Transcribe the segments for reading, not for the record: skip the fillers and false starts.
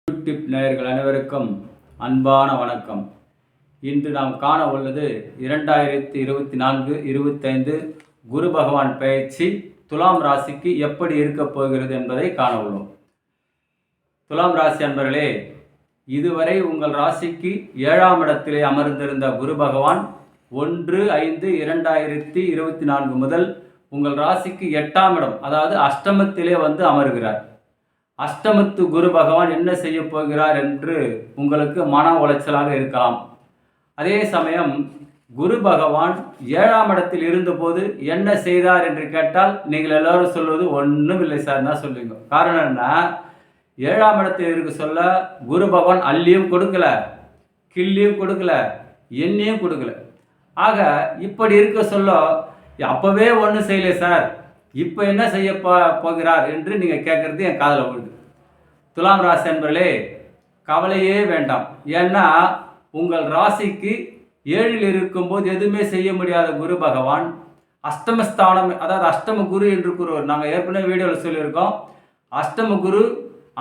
YouTube நேயர்கள் அனைவருக்கும் அன்பான வணக்கம். இன்று நாம் காண உள்ளது 2024-25 குரு பகவான் பயிற்சி துலாம் ராசிக்கு எப்படி இருக்கப் போகிறது என்பதை காண உள்ளோம். துலாம் ராசி அன்பர்களே, இதுவரை உங்கள் ராசிக்கு 7ஆம் இடத்திலே அமர்ந்திருந்த குரு பகவான் 1/5/2024 முதல் உங்கள் ராசிக்கு 8ஆம் இடம், அதாவது அஷ்டமத்திலே வந்து அமர்கிறார். அஷ்டமத்து குரு பகவான் என்ன செய்ய போகிறார் என்று உங்களுக்கு மன உளைச்சலாக இருக்கலாம். அதே சமயம் குரு பகவான் 7ஆம் இடத்தில் இருந்தபோது என்ன செய்தார் என்று கேட்டால் நீங்கள் எல்லாரும் சொல்வது ஒன்றும் இல்லை சார் தான் சொல்லுவீங்க. காரணம் என்ன? 7ஆம் இடத்தில் இருக்க சொல்ல குரு பகவான் அள்ளியும் கொடுக்கல, கிள்ளியும் கொடுக்கல, எண்ணியும் கொடுக்கல. ஆக இப்படி இருக்க சொல்ல அப்போவே ஒன்றும் செய்யலை சார், இப்போ என்ன செய்ய போகிறார் என்று நீங்கள் கேட்குறது என் காதில் விழுது. துலாம் ராசி அன்பர்களே, கவலையே வேண்டாம். ஏன்னா உங்கள் ராசிக்கு 7இல் இருக்கும்போது எதுவுமே செய்ய முடியாத குரு பகவான் அஷ்டமஸ்தானம், அதாவது அஷ்டம குரு என்று கூறுவார். நாங்கள் ஏற்கனவே வீடியோவில் சொல்லியிருக்கோம். அஷ்டம குரு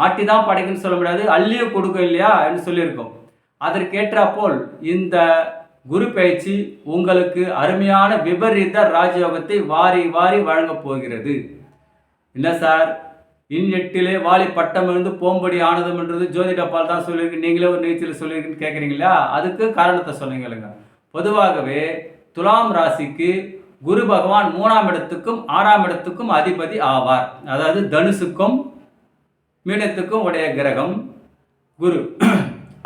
ஆட்டி தான் படைக்குன்னு சொல்ல முடியாது, அள்ளியும் கொடுக்க இல்லையா என்று சொல்லியிருக்கோம். அதற்கேற்றாப்போல் இந்த குரு பயிற்சி உங்களுக்கு அருமையான விபரீத ராஜயோகத்தை வாரி வாரி வழங்கப் போகிறது. என்ன சார், இன்8 வாலி பட்டம் இருந்து போம்படி ஆனதும் என்றது ஜோதிடப்பால் தான் சொல்லியிருக்கு, நீங்களே ஒரு நிகழ்ச்சியில் சொல்லியிருக்குன்னு கேட்குறீங்களா? அதுக்கு காரணத்தை சொல்லுங்க. பொதுவாகவே துலாம் ராசிக்கு குரு பகவான் 3ஆம் இடத்துக்கும் 6ஆம் இடத்துக்கும் அதிபதி ஆவார். அதாவது தனுசுக்கும் மீனத்துக்கும் உடைய கிரகம் குரு.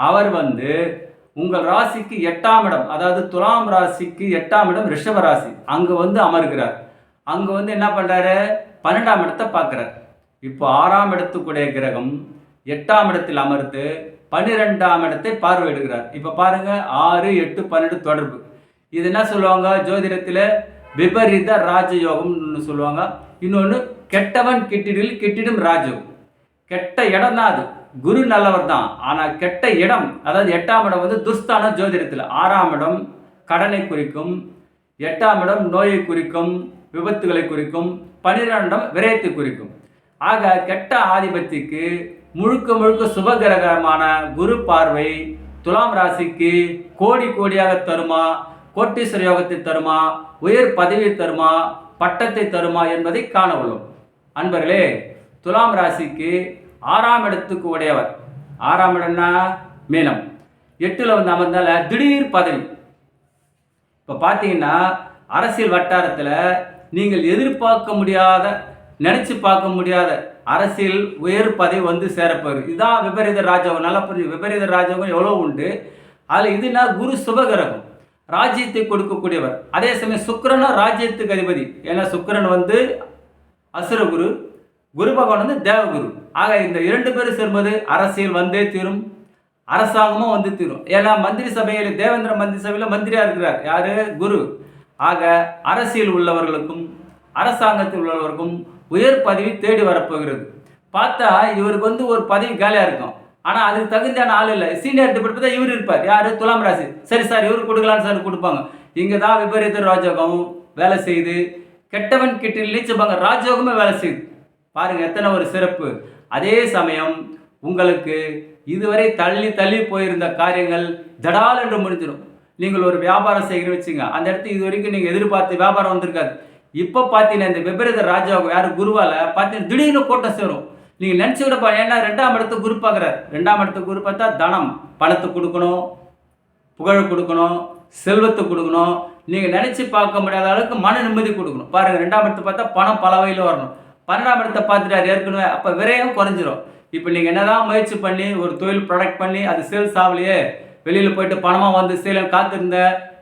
அவர் வந்து உங்கள் ராசிக்கு 8ஆம் இடம், அதாவது துலாம் ராசிக்கு 8ஆம் இடம் ரிஷப ராசி, அங்கே வந்து அமர்கிறார். அங்கே வந்து என்ன பண்ணுறாரு? 12ஆம் இடத்தை பார்க்குறார். இப்போ 6ஆம் இடத்துக்குடைய கிரகம் 8ஆம் இடத்தில் அமர்ந்து 12ஆம் இடத்தை பார்வையிடுகிறார். இப்போ பாருங்க, 6, 8, 12 தொடர்பு. இது என்ன சொல்லுவாங்க ஜோதிடத்தில்? விபரீத ராஜயோகம்னு சொல்லுவாங்க. இன்னொன்று கெட்டவன் கிட்டிடில் கிட்டிடும் ராஜயோகம். கெட்ட இடம் தான் அது. குரு நல்லவர் தான், ஆனால் கெட்ட இடம், அதாவது 8ஆம் இடம் வந்து துர்ஸ்தான ஜோதிடத்தில். 6ஆம் இடம் கடனை குறிக்கும், 8ஆம் இடம் நோயை குறிக்கும், விபத்துகளை குறிக்கும், 12ஆம் இடம் விரயத்தை குறிக்கும். ஆக கெட்ட ஆதிபத்திக்கு முழுக்க முழுக்க சுபகிரகமான குரு பார்வை துலாம் ராசிக்கு கோடி கோடியாக தருமா, கோட்டீஸ்வர யோகத்தை தருமா, உயர் பதவி தருமா, பட்டத்தை தருமா என்பதை காண உள்ளோம். அன்பர்களே, துலாம் ராசிக்கு 6ஆம் இடத்துக்கு உடையவர். 6ஆம் இடம்னா மீனம், 8ல் வந்து அமர்ந்தால திடீர் பதவி. இப்போ பார்த்தீங்கன்னா அரசியல் வட்டாரத்தில் நீங்கள் எதிர்பார்க்க முடியாத, நினச்சி பார்க்க முடியாத அரசியல் உயர் பதவி வந்து சேரப்போகுது. இதுதான் விபரீத ராஜயோகம். நல்லா புரிஞ்சு, விபரீத ராஜயோகம் எவ்வளோ உண்டு. அதில் இதுனா குரு சுபகிரகம், ராஜ்யத்தை கொடுக்கக்கூடியவர். அதே சமயம் சுக்கிரனும் ராஜ்யத்துக்கு அதிபதி. ஏன்னா சுக்கிரன் வந்து அசுரகுரு, குரு பகவான் வந்து தேவகுரு. ஆக இந்த 2 பேரும் சேரும்போது அரசியல் வந்தே தீரும், அரசாங்கமும் வந்து தீரும். ஏன்னா மந்திரி சபையில், தேவேந்திர மந்திரி சபையில் மந்திரியாக இருக்கிறார் யாரு? குரு. ஆக அரசியல் உள்ளவர்களுக்கும் அரசாங்கத்தில் உள்ளவர்களுக்கும் உயர் பதவி தேடி வரப்போகிறது. பார்த்தா இவருக்கு வந்து ஒரு பதவி காலியாக இருக்கும், ஆனால் அதுக்கு தகுந்தான ஆள் இல்லை. சீனியர் படுத்து தான் இவர் இருப்பார். யார்? துலாம் ராசி. சரி சார், இவருக்கு கொடுக்கலான்னு சார் கொடுப்பாங்க. இங்கே தான் விபரீத ராஜயோகம் வேலை செய்யுது. கெட்டவன் கிட்ட நீச்சப்பாங்க, ராஜயோகமே வேலை செய்யுது. பாருங்கள் எத்தனை ஒரு சிறப்பு. அதே சமயம் உங்களுக்கு இதுவரை தள்ளி தள்ளி போயிருந்த காரியங்கள் தடால் என்று முடிஞ்சிடும். நீங்கள் ஒரு வியாபாரம் செய்கிறீங்க வச்சுங்க, அந்த இடத்துக்கு இது வரைக்கும் நீங்கள் எதிர்பார்த்து வியாபாரம் வந்திருக்காது. இப்போ பார்த்தீங்கன்னா இந்த விபரீத ராஜயோகம் யார்? குருவால் பார்த்தீங்கன்னா திடீர்னு கூட்டம் சேரும். நீங்கள் நினச்சி விடப்பா. ஏன்னா 2ஆம் இடத்துக்கு குரு பார்க்குறாரு. 2ஆம் இடத்துக்கு குரு பார்த்தா தனம், பணத்தை கொடுக்கணும், புகழ் கொடுக்கணும், செல்வத்தை கொடுக்கணும். நீங்கள் நினச்சி பார்க்க முடியாத அளவுக்கு மன நிம்மதி கொடுக்கணும். பாருங்கள், 2ஆம் இடத்தை பார்த்தா பணம் பல வகையில் வரணும். 12ஆம் இடத்தை பார்த்துட்டார் ஏற்கனவே, அப்போ விரயம் குறைஞ்சிரும். இப்போ நீங்கள் என்னதான் முயற்சி பண்ணி ஒரு தொழில் ப்ராடக்ட் பண்ணி அது சேல்ஸ் ஆகலையே, வெளியில் போயிட்டு பணமாக வந்து சேலம் காத்திருந்த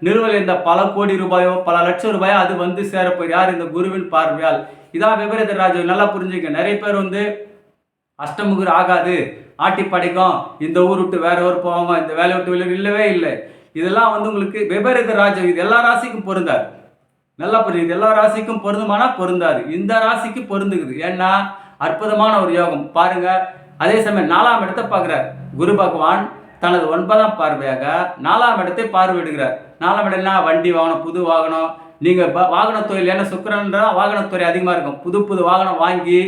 நிறுவல் இருந்த பல கோடி ரூபாயோ பல லட்சம் ரூபாயோ அது வந்து சேரப்போய் யார்? இந்த குருவின் பார்வையால். இதான் விபரீத ராஜயோகம். நல்லா புரிஞ்சுக்க. நிறைய பேர் வந்து அஷ்டம குரு ஆகாது, ஆட்டி படைக்கும், இந்த ஊர் விட்டு வேற ஊர் போவாங்க, இந்த வேலை விட்டு வெளியே இல்லவே இல்லை. இதெல்லாம் வந்து உங்களுக்கு விபரீத ராஜயோகம். இது எல்லா ராசிக்கும் பொருந்தாது. நல்லா புரியுது. எல்லா ராசிக்கும் பொருந்துமானா பொருந்தாது. இந்த ராசிக்கு பொருந்துக்குது. ஏன்னா அற்புதமான ஒரு யோகம் பாருங்க. அதே சமயம் 4ஆம் இடத்தை பார்க்குறார் குரு பகவான். தனது 9ஆம் பார்வையாக 4ஆம் இடத்தை பார்வையிடுகிறார். 4ஆம் இடம்னா வண்டி வாகனம், புது வாகனம். நீங்கள் வாகன தொழில், ஏன்னா சுக்கிரன் வாகனத்துறை அதிகமாக இருக்கும். புது புது வாகனம் வாங்கி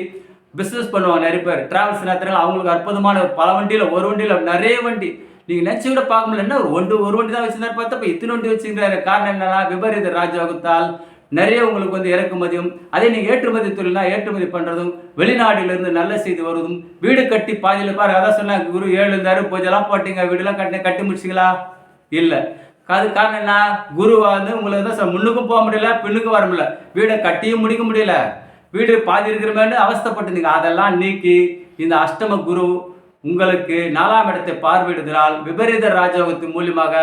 பிஸ்னஸ் பண்ணுவாங்க நிறைய பேர், டிராவல்ஸ் நேரத்தில் அவங்களுக்கு அற்புதமான பல வண்டியில், ஒரு வண்டியில் நிறைய வண்டி, நீங்கள் நினச்சி கூட பார்க்க முடியல. என்ன ஒரு வண்டி தான் வச்சுருந்தாரு பார்த்தா இப்போ இத்தனை வண்டி வச்சுக்கிறாரு. காரணம் என்னன்னா விபரீத ராஜயோகத்தால் நிறைய உங்களுக்கு வந்து இறக்குமதியும், அதே நீங்கள் ஏற்றுமதி தொழில்னா ஏற்றுமதி பண்ணுறதும், வெளிநாட்டிலிருந்து நல்ல செய்தி வருவதும், வீடு கட்டி பாதியில் பாரு, அதான் சொன்னாங்க குரு 7 இருந்தாரு, பூஜைலாம் போட்டிங்க, வீடெல்லாம் கட்டி முடிச்சிங்களா? இல்லை. அது காரணம் என்ன? குரு வந்து உங்களுக்கு தான் முன்னுக்கும் போக முடியல, பின்னுக்கும் வர முடியல, வீடை கட்டியும் முடிக்க முடியல, வீடு பாதி இருக்கிற மாதிரி அவஸ்தப்பட்டிருந்தீங்க. அதெல்லாம் நீக்கி இந்த அஷ்டம குரு உங்களுக்கு 4ஆம் இடத்தை பார்வையிடுதலால் விபரீத ராஜயோகத்தின் மூலியமாக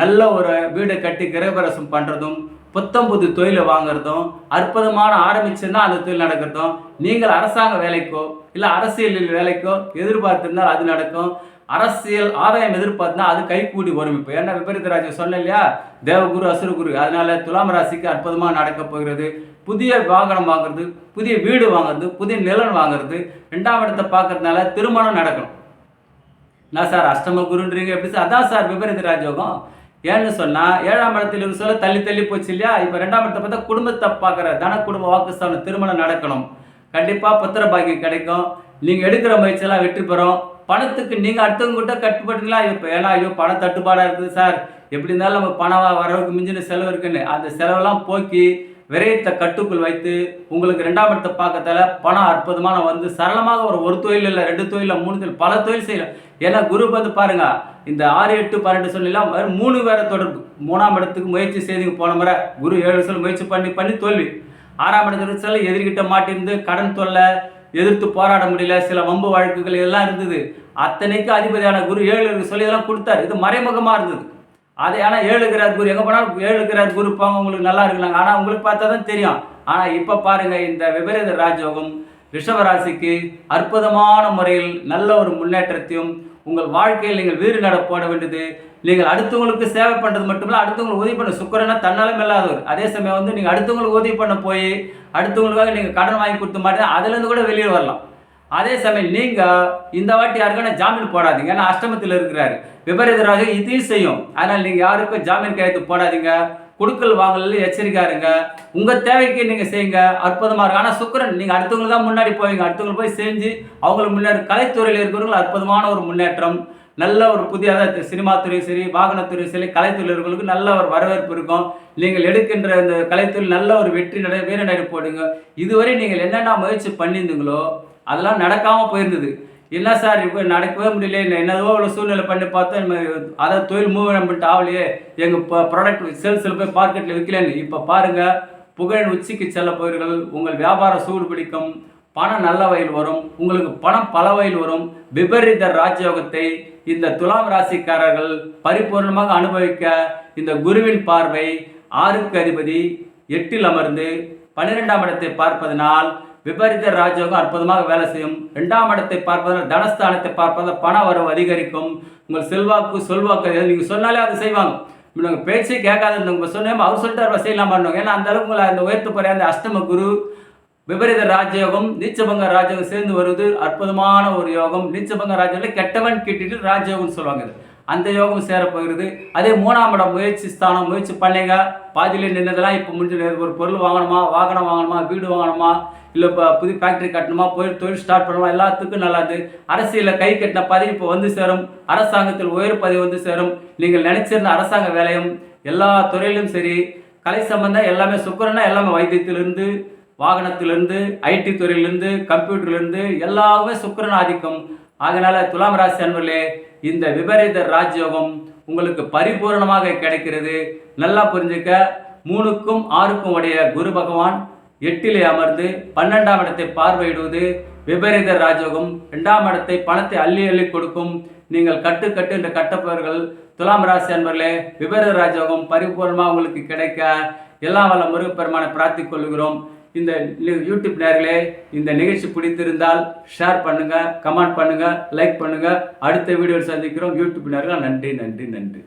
நல்ல ஒரு வீடை கட்டி கிரகபிரவேசம் பண்ணுறதும், புத்தம் புது தொழிலை வாங்குறதும், அற்புதமான ஆரம்பிச்சுன்னா அந்த தொழில் நடக்கிறதும், நீங்கள் அரசாங்க வேலைக்கோ இல்லை அரசியல் வேலைக்கோ எதிர்பார்த்திருந்தால் அது நடக்கும். அரசியல் ஆதாயம் எதிர்பார்த்தா அது கைகூடி வரும். இப்போ ஏன்னா விபரீத ராஜ்யம் சொன்ன இல்லையா, தேவகுரு அசுரகுரு, அதனால துலாம் ராசிக்கு அற்புதமாக நடக்க போகிறது. புதிய வாகனம் வாங்குறது, புதிய வீடு வாங்குறது, புதிய நிலம் வாங்குறது, 2ஆம் இடத்தை பார்க்கறதுனால திருமணம் நடக்கணும். என்ன சார் அஷ்டம குருன்றீங்க எப்படி சார்? அதான் சார் விபரீத ராஜயோகம். ஏன்னு சொன்னால் 7ஆம் இடத்தில் சொல்ல தள்ளி போச்சு இல்லையா? இப்போ 2ஆம் இடத்தை பார்த்தா குடும்பத்தை பார்க்குற தன குடும்ப வாக்குஸ்தானம் திருமணம் நடக்கணும். கண்டிப்பாக புத்திர பாக்கியம் கிடைக்கும். நீங்கள் எடுக்கிற முயற்சியெல்லாம் வெற்றி பெறும். பணத்துக்கு நீங்கள் அடுத்தவங்க கிட்ட கட்டுப்பட்டுங்களா? இப்போ ஏன்னா ஐயோ பணம் தட்டுப்பாடாக இருக்குது சார், எப்படி இருந்தாலும் நம்ம பணம் வரவுக்கு மிஞ்சின செலவு இருக்குன்னு அந்த செலவெல்லாம் போக்கி விரயத்தை கட்டுக்குள் வைத்து உங்களுக்கு 2ஆம் இடத்தை பார்க்கறதால பணம் அற்புதமான வந்து சரளமாக ஒரு தொழில் இல்லை, 2 தொழில் இல்லை, 3 தொழில், பல தொழில் செய்யலாம். ஏன்னா குரு வந்து பாருங்க, இந்த 6, 8, 12 சொல்லலாம் 3 வேற தொடர்பு. 3ஆம் இடத்துக்கு முயற்சி செய்து போன முறை குரு 7 சொல்ல முயற்சி பண்ணி தோல்வி. 6ஆம் இடத்துக்கு சொல்ல எதிர்கிட்ட மாட்டிருந்து கடன் தொல்லை, எதிர்த்து போராட முடியல, சில வம்பு வழக்குகள் எல்லாம் இருந்தது. அத்தனைக்கு அதிபதியான குரு 7 சொல்லி இதெல்லாம் கொடுத்தாரு. இது மறைமுகமாக இருந்தது. அது ஆனால் 7 இருக்கிறார் குரு, எங்கே போனாலும் 7 இருக்கிறார் குரு போங்க உங்களுக்கு நல்லா இருக்கலாங்க. ஆனால் உங்களுக்கு பார்த்தா தான் தெரியும். ஆனால் இப்போ பாருங்கள், இந்த விபரீத ராஜயோகம் ரிஷபராசிக்கு அற்புதமான முறையில் நல்ல ஒரு முன்னேற்றத்தையும், உங்கள் வாழ்க்கையில் நீங்கள் வீறு நட போட வேண்டியது, நீங்கள் அடுத்தவங்களுக்கு சேவை பண்ணுறது மட்டுமில்ல, அடுத்தவங்களுக்கு உதவி பண்ண சுக்கரனா தன்னாலும் இல்லாதவர். அதே சமயம் வந்து நீங்கள் அடுத்தவங்களுக்கு உதவி பண்ண போய் அடுத்தவங்களுக்காக நீங்கள் கடன் வாங்கி கொடுத்த மாதிரி அதுலேருந்து கூட வெளியே வரலாம். அதே சமயம் நீங்கள் இந்த வாட்டி யாருக்கான ஜாமீன் போடாதீங்க. ஏன்னா அஷ்டமத்தில் இருக்கிறாரு விபரீத ராஜயோகம், இதையும் செய்யும். அதனால் நீங்கள் யாருக்கும் ஜாமீன் கையெழுத்து போடாதீங்க. கொடுக்கல் வாங்கல எச்சரிக்கையாக இருங்க. உங்கள் தேவைக்கு நீங்கள் செய்யுங்க, அற்புதமாக இருக்கும். ஆனால் சுக்கிரன் நீங்கள் அடுத்தவங்களுக்கு தான் முன்னாடி போவீங்க, அடுத்தவங்களுக்கு போய் செஞ்சு அவங்களுக்கு முன்னாடி கலைத்துறையில் இருக்கிறவங்களுக்கு அற்புதமான ஒரு முன்னேற்றம், நல்ல ஒரு புதிய சினிமா துறையும் சரி, வாகனத்துறையும் சரி, கலைத்துறையில் இருக்கிறவங்களுக்கு நல்ல ஒரு வரவேற்பு இருக்கும். நீங்கள் எடுக்கின்ற இந்த கலைத்துறையில் நல்ல ஒரு வெற்றி வீர நடை போடுங்க. இதுவரை நீங்கள் என்னென்ன முயற்சி பண்ணியிருந்தீங்களோ அதெல்லாம் நடக்காமல் போயிருந்தது. இல்லை சார் இப்போ நடக்கவே முடியல, என்னதோ அவ்வளோ சூழ்நிலை பண்ணி பார்த்தோம், அதாவது தொழில் மூவ்மெண்ட் ஆகலையே, எங்கள் ப்ராடக்ட் சேல்ஸில் போய் மார்க்கெட்டில் விற்கலன்னு. இப்போ பாருங்கள், புகழின் உச்சிக்கு செல்ல போகிறீர்கள். உங்கள் வியாபாரம் சூடு பிடிக்கும், பணம் நல்ல வயல் வரும், உங்களுக்கு பணம் பல வயல் வரும். விபரீத ராஜயோகத்தை இந்த துலாம் ராசிக்காரர்கள் பரிபூர்ணமாக அனுபவிக்க இந்த குருவின் பார்வை 6க்கு அதிபதி 8இல் அமர்ந்து 12ஆம் இடத்தை பார்ப்பதனால் விபரீத ராஜயோகம் அற்புதமாக வேலை செய்யும். 2ஆம் இடத்தை பார்ப்பதால் தனஸ்தானத்தை பார்ப்பதால் பண வரவு அதிகரிக்கும். உங்கள் சொல்வாக்கு நீங்கள் சொன்னாலே அதை செய்வாங்க. நீங்கள் பேச்சே கேட்காத உங்கள் சொன்னேன் அவர் சொல்லிட்டு செய்யலாம் பண்ணுவாங்க. ஏன்னா அந்த அளவுக்கு உங்களை அந்த உயர்த்து போகிற அந்த அஷ்டம குரு விபரீத ராஜயோகம் நீச்சபங்க ராஜயோகம் சேர்ந்து வருவது அற்புதமான ஒரு யோகம். நீச்சபங்க ராஜயோகம் கெட்டவன் கிட்டிட்டு ராஜயோகம்னு சொல்லுவாங்க. அந்த யோகம் சேரப்போகிறது. அதே 3ஆம் இடம் முயற்சி பண்ணீங்க, பாதியிலே நின்றதெல்லாம் இப்போ முடிஞ்சு ஒரு பொருள் வாங்கணுமா, வாகனம் வாங்கணுமா, வீடு வாங்கணுமா, இல்லை இப்போ புது ஃபேக்ட்ரி கட்டணுமா, தொழில் ஸ்டார்ட் பண்ணணுமா, எல்லாத்துக்கும் நல்லாது. அரசியலில் கை கட்டின பதவி இப்போ வந்து சேரும். அரசாங்கத்தில் உயர் பதவி வந்து சேரும். நீங்கள் நினைச்சிருந்த அரசாங்க வேலையும் எல்லா துறையிலும் சரி, கலை சம்பந்தம் எல்லாமே சுக்கரனா எல்லாமே வைத்தியத்திலிருந்து, வாகனத்திலிருந்து, ஐடி துறையிலிருந்து, கம்ப்யூட்டர்லேருந்து எல்லாமே சுக்கிரன் ஆதிக்கம். ஆகையினால துலாம் ராசி அன்பர்களே, இந்த விபரீத ராஜயோகம் உங்களுக்கு பரிபூர்ணமாக கிடைக்கிறது. நல்லா புரிஞ்சுக்க, 3க்கும் 6க்கும் உடைய குரு பகவான் 8இலே அமர்ந்து 12ஆம் இடத்தை பார்வையிடுவது விபரீத ராஜயோகம். 2ஆம் இடத்தை பணத்தை அள்ளி கொடுக்கும். நீங்கள் கட்டு என்ற கட்டப்பவர்கள் துலாம் ராசி அன்பர்களே, விபரீத ராஜயோகம் பரிபூர்ணமாக உங்களுக்கு கிடைக்க எல்லாம் வல்ல முருகப்பெருமானை பிரார்த்திக் கொள்கிறோம். இந்த யூடியூப் நேயர்களே, இந்த நிகழ்ச்சி பிடித்திருந்தால் ஷேர் பண்ணுங்கள், கமெண்ட் பண்ணுங்கள், லைக் பண்ணுங்கள். அடுத்த வீடியோவில் சந்திக்கிறோம். யூடியூப் நேயர்கள் நன்றி.